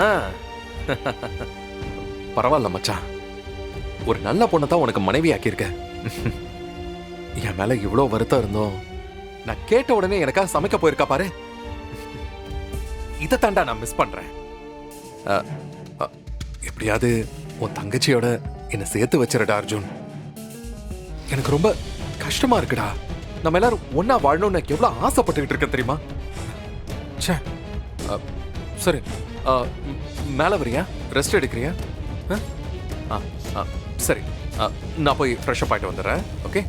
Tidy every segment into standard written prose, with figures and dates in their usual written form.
ஆ. பரவாயில்ல மச்சான், ஒரு நல்ல பொண்ணை தான் உனக்கு மனைவி ஆக்கியிருக்க. என் மேல இவ்வளோ வருத்தம் இருந்தோம், நான் கேட்ட உடனே எனக்காக சமைக்க போயிருக்கா பாரு. இதை தாண்டா நான் மிஸ் பண்றேன். அ, அ, எப்படியாவது உன் தங்கச்சியோட என்னை சேர்த்து வச்சிருடா அர்ஜுன். எனக்கு ரொம்ப கஷ்டமா இருக்குடா. நம்ம எல்லாரும் ஒன்னா வாழணும்னு எனக்கு எவ்வளவு ஆசைப்பட்டுக்கிட்டு இருக்க தெரியுமா? ச்சே. சரி, மேல வரியா? ரெஸ்ட் எடுக்கிறியா? சரி, நான் போய் ஃப்ரெஷ் அப் ஆயிட்டு வந்துடுறேன். ஓகே.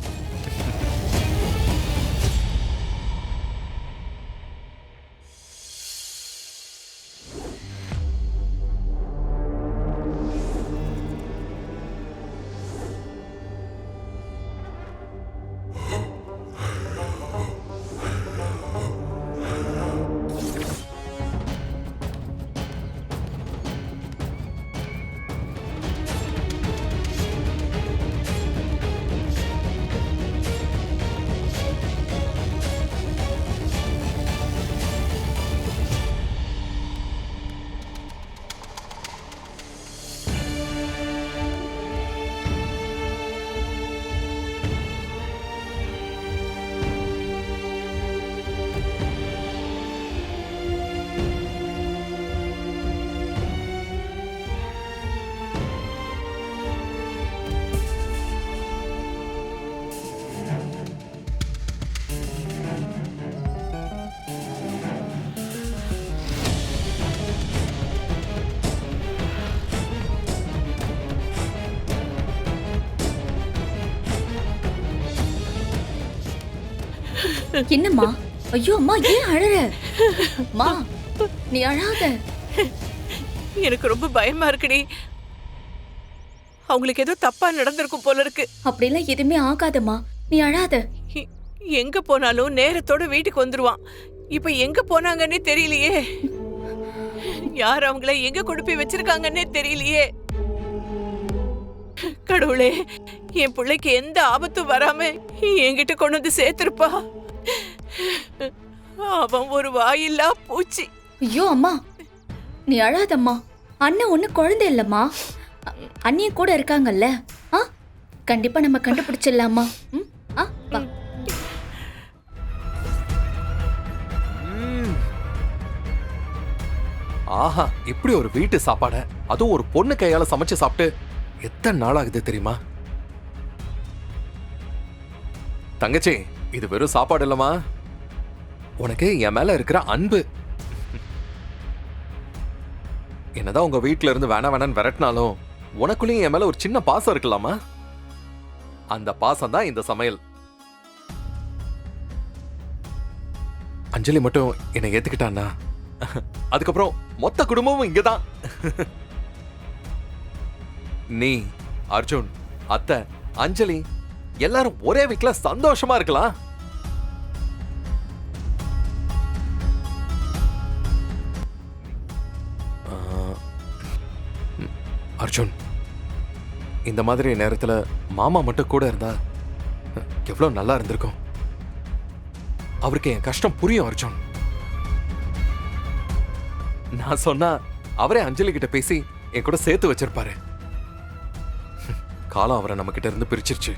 என்னம்மா? ஐயோ அம்மா, ஏன் அழற? மா, நீ அழாத. எனக்கு ரொம்ப பயமா இருக்குடி. அவங்களுக்கு ஏதோ தப்பா நடந்திருக்கும் போல இருக்கு. அப்படிலாம் எதுவுமே ஆகாதம்மா, நீ அழாத. எங்க போனாலும் நேரத்தோட வீட்டுக்கு வந்துருவான். இப்ப எங்க போனாங்கன்னே தெரியலையே. யார் அவங்கள எங்க கொண்டு போய் வச்சிருக்காங்கன்னே தெரியலையே. கடவுளே, என் பிள்ளைக்கு எந்த ஆபத்தும் வராம என்கிட்ட கொண்டு வந்து சேர்த்திருப்பா. அவன் ஒரு வாயில்லா பூச்சி. ஐயோ அம்மா, நீ அழாதம்மா. அண்ணன் ஒண்ணு குழந்தை இல்லம்மா, அண்ணிய கூட இருக்காங்கல்ல. கண்டிப்பா நம்ம கண்டுபிடிச்சிடலாமா? வா. ஆஹா, இப்படி ஒரு வீட்டு சாப்பாட அதுவும் ஒரு பொண்ணு கையால சமைச்சு சாப்பிட்டு எத்தனை நாள் ஆகுது தெரியுமா? தங்கச்சி, இது வெறும் சாப்பாடு இல்லமா, உனக்கு என் மேல இருக்கிற அன்பு. என்னதான் உங்க வீட்டுல இருந்து வேணான்னு விரட்டினாலும் உனக்குள்ளேயும் என் மேல ஒரு சின்ன பாசம் இருக்கலாமா? அந்த பாசம் தான் இந்த சமையல். அஞ்சலி மட்டும் என்னை ஏத்துக்கிட்டான்னா அதுக்கப்புறம் மொத்த குடும்பமும் இங்கதான். நீ, அர்ஜுன், அத்தை, அஞ்சலி எல்லாரும் ஒரே வீட்ல சந்தோஷமா இருக்கலாம். அர்ஜுன், இந்த மாதிரி நேரத்துல மாமா மட்டும் கூட இருந்தா எவ்வளவு நல்லா இருந்திருக்கும். அவருக்கு என் கஷ்டம் புரியும் அர்ஜுன். நான் சொன்னா அவரே அஞ்சலி கிட்ட பேசி என் கூட சேர்த்து வச்சிருப்பாரு. காலம் அவரை நம்ம கிட்ட இருந்து பிரிச்சிருச்சு.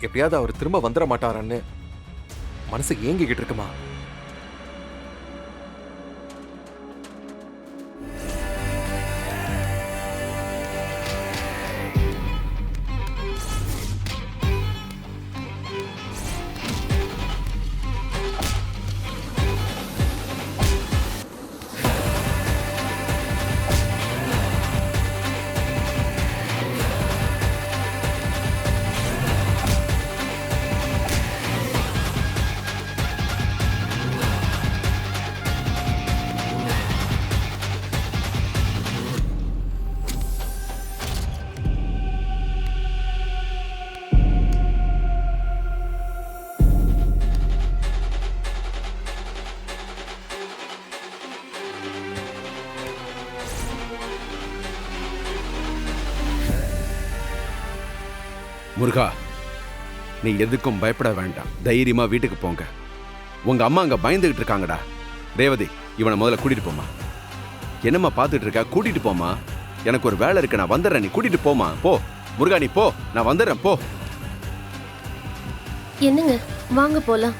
எப்படியாவது அவர் திரும்ப வந்துட மாட்டாரான்னு மனசு ஏங்கிக்கிட்டு இருக்குமா? முருகா, நீ எதுக்கும் பயப்பட வேண்டாம். தைரியமா வீட்டுக்கு போங்க. உங்க அம்மா அங்க பயந்துகிட்டு இருக்காங்கடா. ரேவதி, இவனை முதல்ல கூட்டிட்டு போமா. என்னம்மா பார்த்துட்டு இருக்க? கூட்டிட்டு போமா. எனக்கு ஒரு வேலை இருக்கு, நான் வந்துடுறேன். நீ கூட்டிட்டு போமா. போ முருகா, நீ போ, நான் வந்துடுறேன். போ. என்னங்க, வாங்க போலாம்.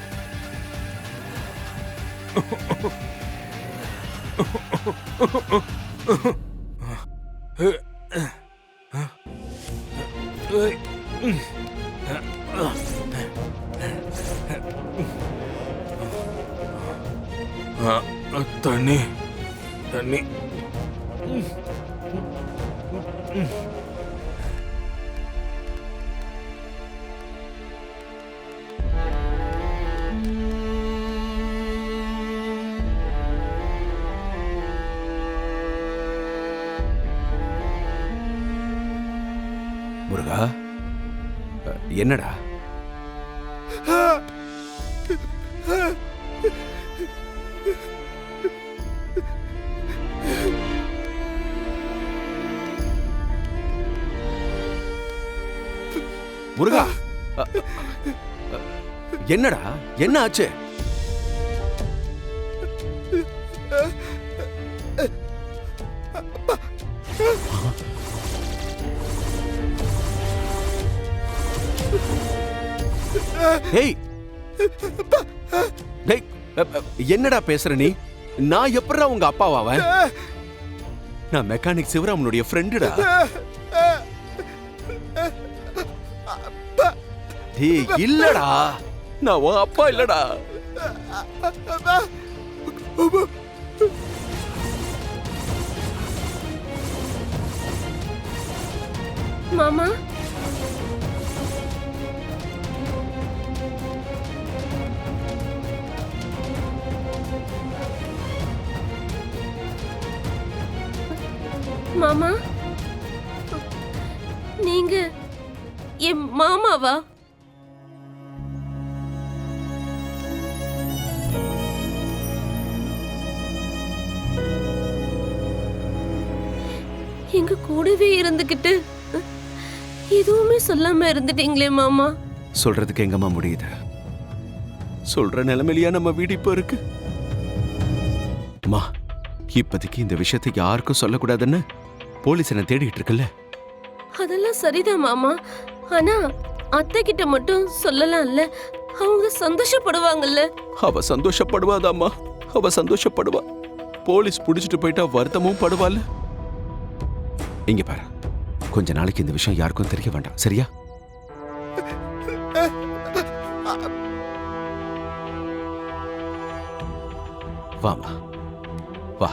தண்ணி தண்ணி. முருகா, என்னடா? முருகா, என்னடா, என்ன ஆச்சு? ஏய், டேய், என்னடா பேசுற நீ? நான் எப்படா உங்க அப்பாவாவன்? நான் மெக்கானிக் சிவராமனுடைய ஃப்ரெண்டுடா. டேய், இல்லடா, நான் உன் அப்பா இல்லடா. மாமா, மாமா, நீங்க என் மாமாவா? எங்க கூடவே இருந்துகிட்டு எதுவுமே சொல்லாம இருந்துட்டீங்களே மாமா. சொல்றதுக்கு எங்கம்மா முடியுது? சொல்ற நிலைமையிலயா நம்ம வீடு இப்ப இருக்கு? அம்மா, இப்போதைக்கு இந்த விஷயத்தை யாருக்கும் சொல்லக்கூடாதுன்னு போலீஸ் என்ன தேடிட்டு இருக்குல்ல. அதெல்லாம் சரிதான் மாமா. ஆனா அத்தை கிட்ட மட்டும் சொல்லலாம்ல, அவங்க சந்தோஷப்படுவாங்கல்ல. அவ சந்தோஷப்படுவாதாம்மா, அவ சந்தோஷப்படுவா. போலீஸ் புடிச்சிட்டு போயிட்டா வருத்தமும் படுவாள். இங்க பாரு, கொஞ்ச நாளைக்கு இந்த விஷயம் யாருக்கும் தெரிய வேண்டாம், சரியா? வாமா, வா.